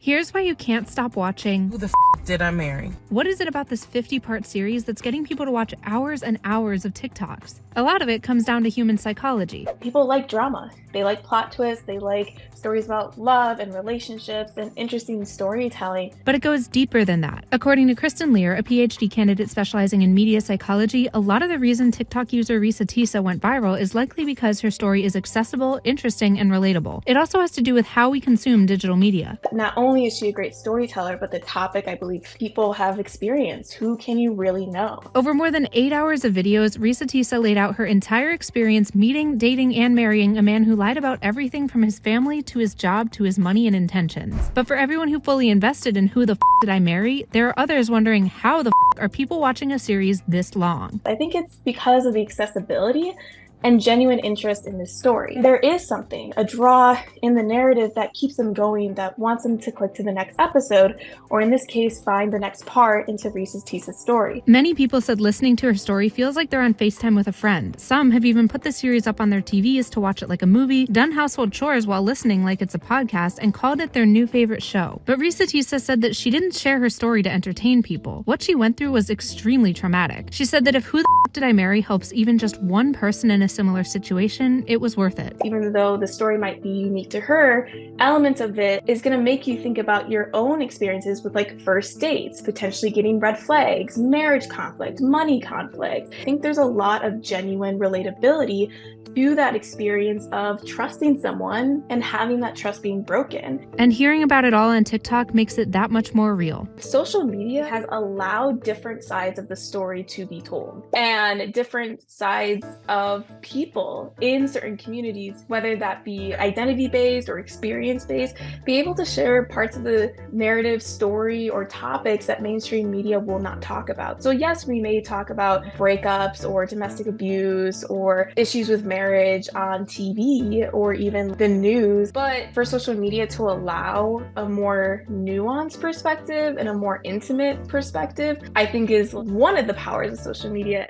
Here's why you can't stop watching Who the did I marry? What is it about this 50-part series that's getting people to watch hours and hours of TikToks? A lot of it comes down to human psychology. People like drama. They like plot twists. They like stories about love and relationships and interesting storytelling. But it goes deeper than that. According to Kristen Lear, a PhD candidate specializing in media psychology, a lot of the reason TikTok user Reesa Teesa went viral is likely because her story is accessible, interesting, and relatable. It also has to do with how we consume digital media. Not only is she a great storyteller, but the topic I believe people have experienced. Who can you really know? Over more than 8 hours of videos, Reesa Teesa laid out her entire experience meeting, dating, and marrying a man who lied about everything from his family to his job to his money and intentions. But for everyone who fully invested in Who the Did I Marry, there are others wondering how the are people watching a series this long? I think it's because of the accessibility and genuine interest in this story. There is something, a draw in the narrative that keeps them going, that wants them to click to the next episode, or in this case, find the next part into Reesa Teesa's story. Many people said listening to her story feels like they're on FaceTime with a friend. Some have even put the series up on their TVs to watch it like a movie, done household chores while listening like it's a podcast, and called it their new favorite show. But Reesa Teesa said that she didn't share her story to entertain people. What she went through was extremely traumatic. She said that if Who the Did I Marry helps even just one person in a similar situation, it was worth it. Even though the story might be unique to her, elements of it is going to make you think about your own experiences with like first dates, potentially getting red flags, marriage conflict, money conflict. I think there's a lot of genuine relatability to that experience of trusting someone and having that trust being broken. And hearing about it all on TikTok makes it that much more real. Social media has allowed different sides of the story to be told, and different sides of people in certain communities, whether that be identity-based or experience-based, be able to share parts of the narrative, story, or topics that mainstream media will not talk about. So yes, we may talk about breakups or domestic abuse or issues with marriage on TV or even the news, but for social media to allow a more nuanced perspective and a more intimate perspective, I think is one of the powers of social media.